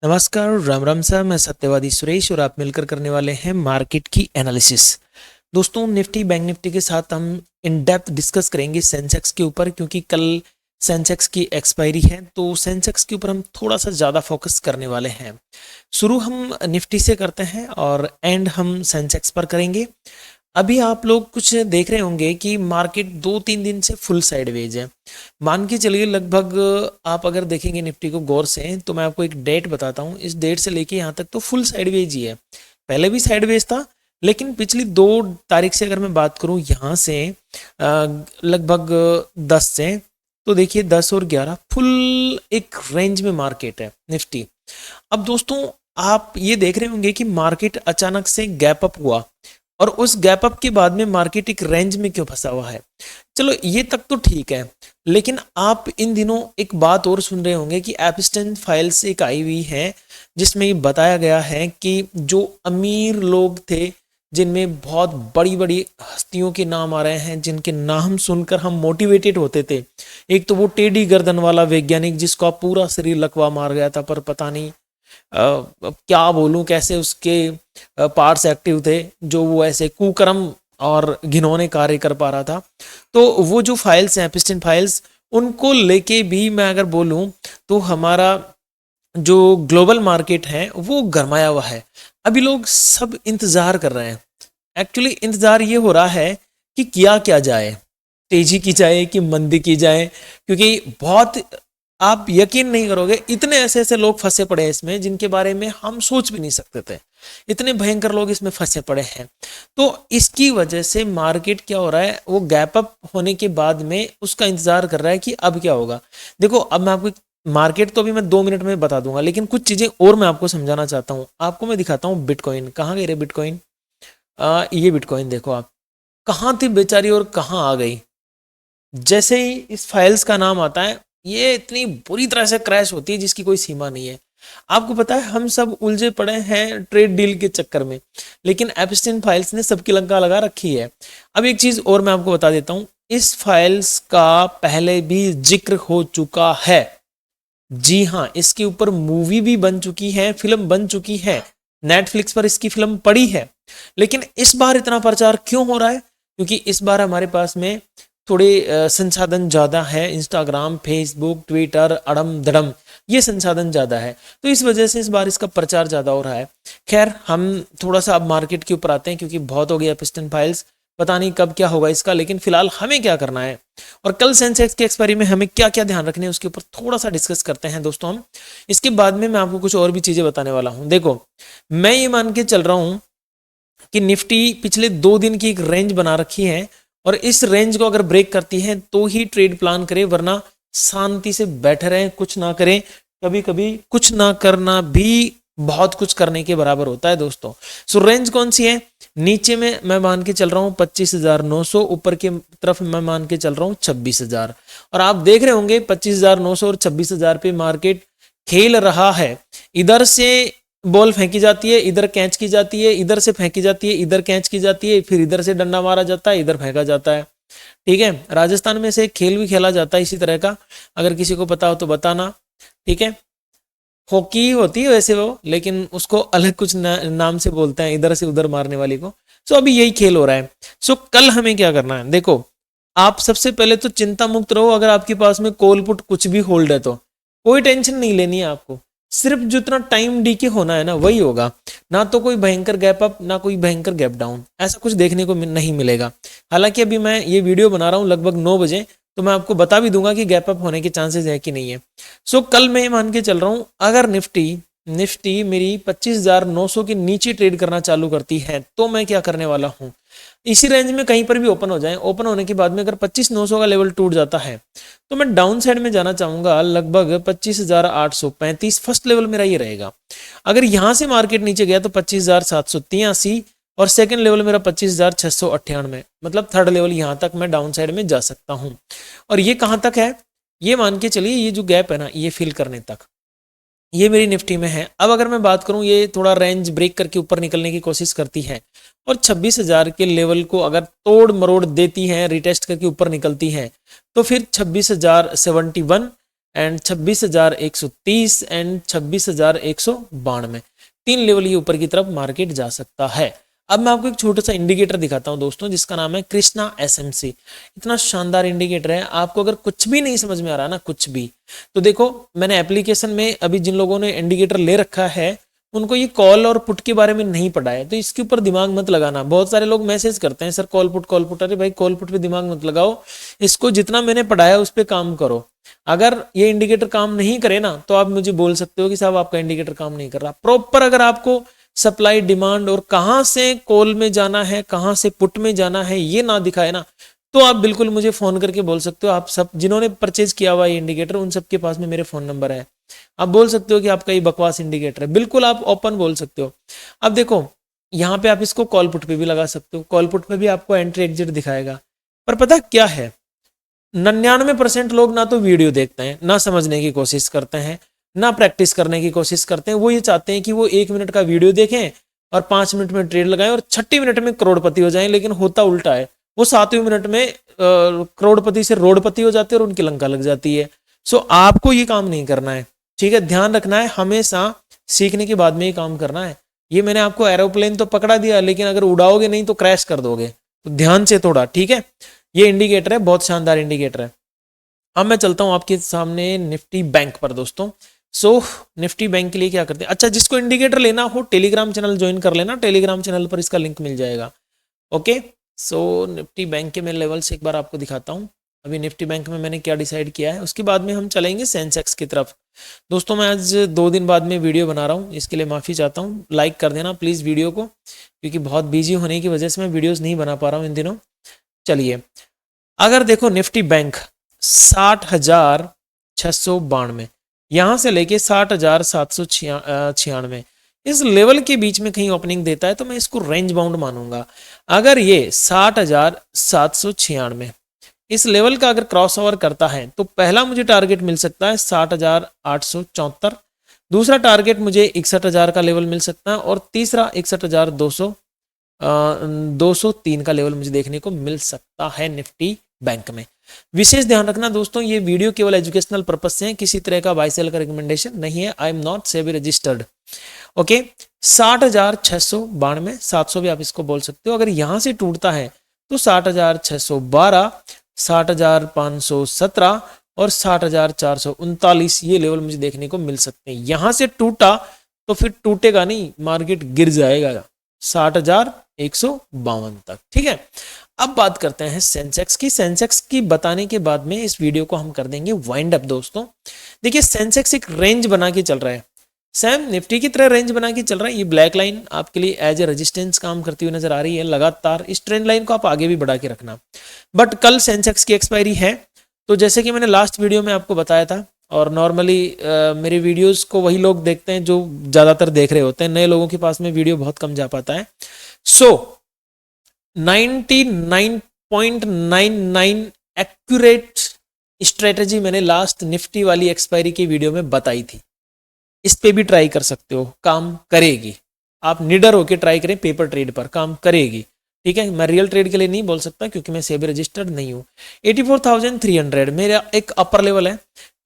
नमस्कार, राम राम सर। मैं सत्यवादी सुरेश और आप मिलकर करने वाले हैं मार्केट की एनालिसिस। दोस्तों, निफ्टी बैंक निफ्टी के साथ हम इन डेप्थ डिस्कस करेंगे सेंसेक्स के ऊपर, क्योंकि कल सेंसेक्स की एक्सपायरी है तो सेंसेक्स के ऊपर हम थोड़ा सा ज़्यादा फोकस करने वाले हैं। शुरू हम निफ्टी से करते हैं और एंड हम सेंसेक्स पर करेंगे। अभी आप लोग कुछ देख रहे होंगे कि मार्केट 2-3 दिन से फुल साइडवेज है। मान के चलिए लगभग आप अगर देखेंगे निफ्टी को गौर से तो मैं आपको एक डेट बताता हूँ। इस डेट से लेके यहाँ तक तो फुल साइडवेज ही है। पहले भी साइडवेज था, लेकिन पिछली 2 तारीख से अगर मैं बात करूँ यहाँ से लगभग 10 से, तो देखिए 10 और 11 फुल एक रेंज में मार्केट है निफ्टी। अब दोस्तों, आप ये देख रहे होंगे कि मार्केट अचानक से गैप अप हुआ और उस गैप अप के बाद में मार्केट एक रेंज में क्यों फंसा हुआ है। चलो ये तक तो ठीक है, लेकिन आप इन दिनों एक बात और सुन रहे होंगे कि एप्स्टेन फाइल्स एक आई हुई है जिसमें ये बताया गया है कि जो अमीर लोग थे, जिनमें बहुत बड़ी बड़ी हस्तियों के नाम आ रहे हैं, जिनके नाम सुनकर हम मोटिवेटेड होते थे। एक तो वो टेडी गर्दन वाला वैज्ञानिक जिसको आप पूरा शरीर लकवा मार गया था, पर पता नहीं क्या बोलूं कैसे उसके पार्ट्स एक्टिव थे जो वो ऐसे कुकर्म और घिनौने कार्य कर पा रहा था। तो वो जो फाइल्स हैं एप्स्टेन फाइल्स, उनको लेके भी मैं अगर बोलूं तो हमारा जो ग्लोबल मार्केट है वो गरमाया हुआ है। अभी लोग सब इंतजार कर रहे हैं। एक्चुअली इंतजार ये हो रहा है कि किया क्या जाए, तेजी की जाए कि मंदी की जाए, क्योंकि बहुत आप यकीन नहीं करोगे इतने ऐसे ऐसे लोग फंसे पड़े हैं इसमें जिनके बारे में हम सोच भी नहीं सकते थे। इतने भयंकर लोग इसमें फंसे पड़े हैं। तो इसकी वजह से मार्केट क्या हो रहा है, वो गैप अप होने के बाद में उसका इंतजार कर रहा है कि अब क्या होगा। देखो, अब मैं आपको मार्केट तो अभी मैं 2 मिनट में बता दूंगा, लेकिन कुछ चीजें और मैं आपको समझाना चाहता हूँ। आपको मैं दिखाता हूँ बिटकॉइन। कहाँ गई रे बिटकॉइन? ये बिटकॉइन देखो आप, कहाँ थी बेचारी और कहाँ आ गई। जैसे ही इस फाइल्स का नाम आता है ये इतनी बुरी तरह से क्रैश होती है जिसकी कोई सीमा नहीं है। आपको पता है हम सब उलझे पड़े हैं ट्रेड डील के चक्कर में, लेकिन एप्स्टेन फाइल्स ने सबकी लंका लगा रखी है। अब एक चीज और मैं आपको बता देता हूं, इस फाइल्स का पहले भी जिक्र हो चुका है। जी हाँ, इसके ऊपर मूवी भी बन चुकी है, फिल्म बन चुकी है, नेटफ्लिक्स पर इसकी फिल्म पड़ी है। लेकिन इस बार इतना प्रचार क्यों हो रहा है? क्योंकि इस बार हमारे पास में थोड़े संसाधन ज़्यादा है। इंस्टाग्राम, फेसबुक, ट्विटर, अड़म दड़म, ये संसाधन ज़्यादा है, तो इस वजह से इस बार इसका प्रचार ज़्यादा हो रहा है। खैर, हम थोड़ा सा अब मार्केट के ऊपर आते हैं, क्योंकि बहुत हो गया एप्स्टेन फाइल्स। पता नहीं कब क्या होगा इसका, लेकिन फिलहाल हमें क्या करना है और कल सेंसेक्स के एक्सपायरी में हमें क्या क्या ध्यान रखने हैं उसके ऊपर थोड़ा सा डिस्कस करते हैं दोस्तों हम। इसके बाद में मैं आपको कुछ और भी चीज़ें बताने वाला हूँ। देखो, मैं ये मान के चल रहा हूँ कि निफ्टी पिछले 2 दिन की एक रेंज बना रखी है और इस रेंज को अगर ब्रेक करती है तो ही ट्रेड प्लान करें, वरना शांति से बैठे रहें, कुछ ना करें। कभी कभी कुछ ना करना भी बहुत कुछ करने के बराबर होता है दोस्तों। सो रेंज कौन सी है? नीचे में मैं मान के चल रहा हूँ 25,900, ऊपर की तरफ मैं मान के चल रहा हूँ 26,000। और आप देख रहे होंगे 25,900 और 26,000 पे मार्केट खेल रहा है। इधर से बॉल फेंकी जाती है, इधर कैच की जाती है, इधर से फेंकी जाती है, इधर कैच की जाती है, फिर इधर से डंडा मारा जाता है, इधर फेंका जाता है। ठीक है, राजस्थान में से खेल भी खेला जाता है इसी तरह का, अगर किसी को पता हो तो बताना। ठीक है, हॉकी होती है वैसे वो, लेकिन उसको अलग कुछ नाम से बोलते हैं, इधर से उधर मारने वाली को। सो अभी यही खेल हो रहा है। सो कल हमें क्या करना है? देखो, आप सबसे पहले तो चिंता मुक्त रहो। अगर आपके पास में कॉल पुट कुछ भी होल्ड है तो कोई टेंशन नहीं लेनी है आपको। सिर्फ जितना टाइम डी के होना है ना वही होगा। ना तो कोई भयंकर गैप अप, ना कोई भयंकर गैप डाउन, ऐसा कुछ देखने को नहीं मिलेगा। हालांकि अभी मैं ये वीडियो बना रहा हूँ लगभग 9 बजे, तो मैं आपको बता भी दूंगा कि गैप अप होने के चांसेस है कि नहीं है। सो कल मैं मान के चल रहा हूँ, अगर निफ्टी मेरी 25,900 के नीचे ट्रेड करना चालू करती है तो मैं क्या करने वाला हूँ, इसी रेंज में कहीं पर भी ओपन हो जाए, ओपन होने के बाद में अगर 25,900 का लेवल टूट जाता है तो मैं डाउन साइड में जाना चाहूंगा लगभग 25,835। फर्स्ट लेवल मेरा ये रहेगा। अगर यहां से मार्केट नीचे गया तो 25,783 और सेकंड लेवल मेरा 25,698, मतलब थर्ड लेवल यहां तक मैं डाउन साइड में जा सकता हूं। और ये कहां तक है? ये मान के चलिए ये जो गैप है ना, ये फिल करने तक, ये मेरी निफ्टी में है। अब अगर मैं बात करूं, ये थोड़ा रेंज ब्रेक करके ऊपर निकलने की कोशिश करती है और 26,000 के लेवल को अगर तोड़ मरोड़ देती है, रिटेस्ट करके ऊपर निकलती है, तो फिर 26,071 एंड 26,130 एंड 26,192। 3 लेवल ये ऊपर की तरफ मार्केट जा सकता है। अब मैं आपको एक छोटा सा इंडिकेटर दिखाता हूं दोस्तों, जिसका नाम है कृष्णा एसएमसी। इतना शानदार इंडिकेटर है, आपको अगर कुछ भी नहीं समझ में आ रहा ना, कुछ भी, तो देखो मैंने एप्लीकेशन में अभी जिन लोगों ने इंडिकेटर ले रखा है उनको ये कॉल और पुट के बारे में नहीं पढ़ा है, तो इसके ऊपर दिमाग मत लगाना। बहुत सारे लोग मैसेज करते हैं सर कॉल पुट। अरे भाई कॉल पुट पे दिमाग मत लगाओ, इसको जितना मैंने पढ़ाया उस पर काम करो। अगर ये इंडिकेटर काम नहीं करे ना तो आप मुझे बोल सकते हो कि साहब आपका इंडिकेटर काम नहीं कर रहा। प्रॉपर अगर आपको सप्लाई डिमांड और कहां से कॉल में जाना है कहां से पुट में जाना है ये ना दिखाए ना, तो आप बिल्कुल मुझे फोन करके बोल सकते हो। आप सब जिन्होंने परचेज किया हुआ ये इंडिकेटर उन सबके पास में मेरे फोन नंबर है, आप बोल सकते हो कि आपका ये बकवास इंडिकेटर है, बिल्कुल आप ओपन बोल सकते हो। अब देखो यहाँ पे आप इसको कॉल पुट पे भी लगा सकते हो, कॉल पुट पे भी आपको एंट्री एग्जिट दिखाएगा। पर पता क्या है, 99% लोग ना तो वीडियो देखते हैं, ना समझने की कोशिश करते हैं, ना प्रैक्टिस करने की कोशिश करते हैं। वो ये चाहते हैं कि वो 1 मिनट का वीडियो देखें और 5 मिनट में ट्रेड लगाएं और 6 मिनट में करोड़पति हो जाएं। लेकिन होता उल्टा है, वो 7वें मिनट में करोड़पति से रोडपति हो जाते हैं और उनकी लंका लग जाती है। सो आपको ये काम नहीं करना है, ठीक है, ध्यान रखना है, हमेशा सीखने के बाद में ये काम करना है। ये मैंने आपको एरोप्लेन तो पकड़ा दिया, लेकिन अगर उड़ाओगे नहीं तो क्रैश कर दोगे, तो ध्यान से थोड़ा, ठीक है। ये इंडिकेटर है, बहुत शानदार इंडिकेटर है। अब मैं चलता हूं आपके सामने निफ्टी बैंक पर दोस्तों। सो निफ्टी बैंक के लिए क्या करते हैं, अच्छा जिसको इंडिकेटर लेना हो टेलीग्राम चैनल ज्वाइन कर लेना, टेलीग्राम चैनल पर इसका लिंक मिल जाएगा। ओके, सो निफ्टी बैंक के मैं लेवल से एक बार आपको दिखाता हूं। अभी निफ्टी बैंक में मैंने क्या डिसाइड किया है, उसके बाद में हम चलेंगे सेंसेक्स की तरफ। दोस्तों मैं आज 2 दिन बाद में वीडियो बना रहा हूँ, इसके लिए माफ़ी चाहता हूँ। लाइक कर देना प्लीज़ वीडियो को, क्योंकि बहुत बिजी होने की वजह से मैं वीडियोज़ नहीं बना पा रहा हूँ इन दिनों। चलिए, अगर देखो निफ्टी बैंक 60,692 यहाँ से लेके 60,796 इस लेवल के बीच में कहीं ओपनिंग देता है तो मैं इसको रेंज बाउंड मानूंगा। अगर ये 60,796 इस लेवल का अगर क्रॉस ओवर करता है तो पहला मुझे टारगेट मिल सकता है 60,874, दूसरा टारगेट मुझे 61,000 का लेवल मिल सकता है और तीसरा 61,203 का लेवल मुझे देखने को मिल सकता है निफ्टी बैंक में। विशेष ध्यान रखना दोस्तों, ये वीडियो केवल एजुकेशनल पर्पज से है, किसी तरह का बाय सेल का रिकमेंडेशन नहीं है। I am not SEBI registered. Okay, 60,692 700 भी आप इसको बोल सकते हो। अगर यहां से टूटता है तो 60,612, 60,517 और 60,439 ये लेवल मुझे देखने को मिल सकते हैं। यहां से टूटा तो फिर टूटेगा नहीं, मार्केट गिर जाएगा 60,152 तक, ठीक है। अब बात करते हैं सेंसेक्स की। सेंसेक्स की बताने के बाद में इस वीडियो को हम कर देंगे वाइंड अप दोस्तों। देखिए सेंसेक्स एक रेंज बना के चल रहा है, सेम निफ्टी की तरह रेंज बना के चल रहा है। ये ब्लैक लाइन आपके लिए एज ए रेजिस्टेंस काम करती हुई नजर आ रही है लगातार। इस ट्रेंड लाइन को आप आगे भी बढ़ा के रखना। बट कल सेंसेक्स की एक्सपायरी है, तो जैसे कि मैंने लास्ट वीडियो में आपको बताया था, और नॉर्मली मेरे वीडियोस को वही लोग देखते हैं जो ज़्यादातर देख रहे होते हैं, नए लोगों के पास में वीडियो बहुत कम जा पाता है। सो 99.99 एक्यूरेट स्ट्रेटजी मैंने लास्ट निफ्टी वाली एक्सपायरी की वीडियो में बताई थी। इस पे भी ट्राई कर सकते हो, काम करेगी। आप निडर होकर ट्राई करें, पेपर ट्रेड पर काम करेगी, ठीक है। मैं रियल ट्रेड के लिए नहीं बोल सकता क्योंकि मैं सेबी रजिस्टर्ड नहीं हूँ। 84,300 मेरा एक अपर लेवल है।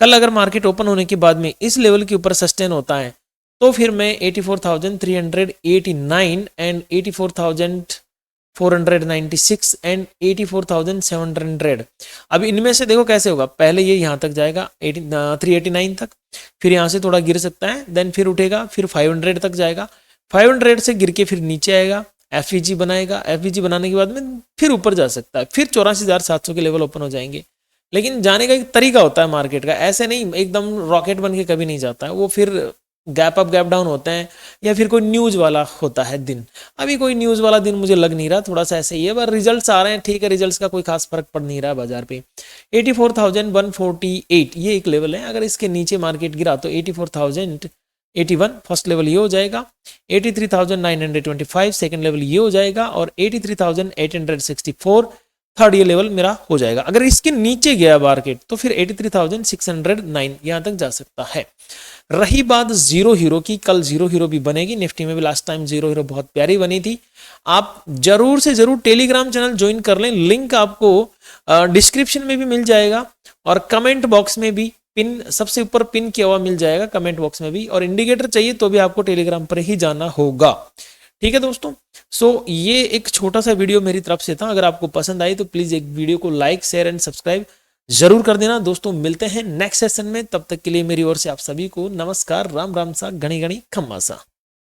कल अगर मार्केट ओपन होने के बाद में इस लेवल के ऊपर सस्टेन होता है तो फिर मैं 84,389 एंड 84,496 एंड 84,700, अब इनमें से देखो कैसे होगा। पहले ये यहाँ तक जाएगा 389 तक, फिर यहाँ से थोड़ा गिर सकता है, देन फिर उठेगा, फिर 500 तक जाएगा, 500 से गिर के फिर नीचे आएगा, एफईजी बनाएगा, एफईजी बनाने के बाद में फिर ऊपर जा सकता है, फिर 84,700 के लेवल ओपन हो जाएंगे। लेकिन जाने का एक तरीका होता है मार्केट का, ऐसे नहीं एकदम रॉकेट बन के कभी नहीं जाता है वो, फिर गैप अप गैप डाउन होते हैं या फिर कोई न्यूज वाला होता है दिन। अभी कोई न्यूज वाला दिन मुझे लग नहीं रहा, थोड़ा सा ऐसे ही है, पर रिजल्ट्स आ रहे हैं, ठीक है, रिजल्ट्स का कोई खास फर्क पड़ नहीं रहा है बाजार पे। 84,148 ये एक लेवल है। अगर इसके नीचे मार्केट गिरा तो 84,081 फर्स्ट लेवल ये हो जाएगा, 83,925 सेकंड लेवल ये हो जाएगा और 83,864 थर्ड ये लेवल मेरा हो जाएगा। अगर इसके नीचे गया मार्केट तो फिर 83,609 यहां तक जा सकता है। रही बात जीरो हीरो की, कल जीरो हीरो भी बनेगी। निफ्टी में भी लास्ट टाइम जीरो हीरो बहुत प्यारी बनी थी। आप जरूर से जरूर टेलीग्राम चैनल ज्वाइन कर लें, लिंक आपको डिस्क्रिप्शन में भी मिल जाएगा और कमेंट बॉक्स में भी पिन सबसे ऊपर पिन किया हुआ मिल जाएगा कमेंट बॉक्स में भी, और इंडिकेटर चाहिए तो भी आपको टेलीग्राम पर ही जाना होगा। ठीक है दोस्तों, सो ये एक छोटा सा वीडियो मेरी तरफ से था। अगर आपको पसंद आई तो प्लीज एक वीडियो को लाइक शेयर एंड सब्सक्राइब जरूर कर देना। दोस्तों मिलते हैं नेक्स्ट सेशन में, तब तक के लिए मेरी ओर से आप सभी को नमस्कार, राम राम सा, गणी गणी खम्मा सा।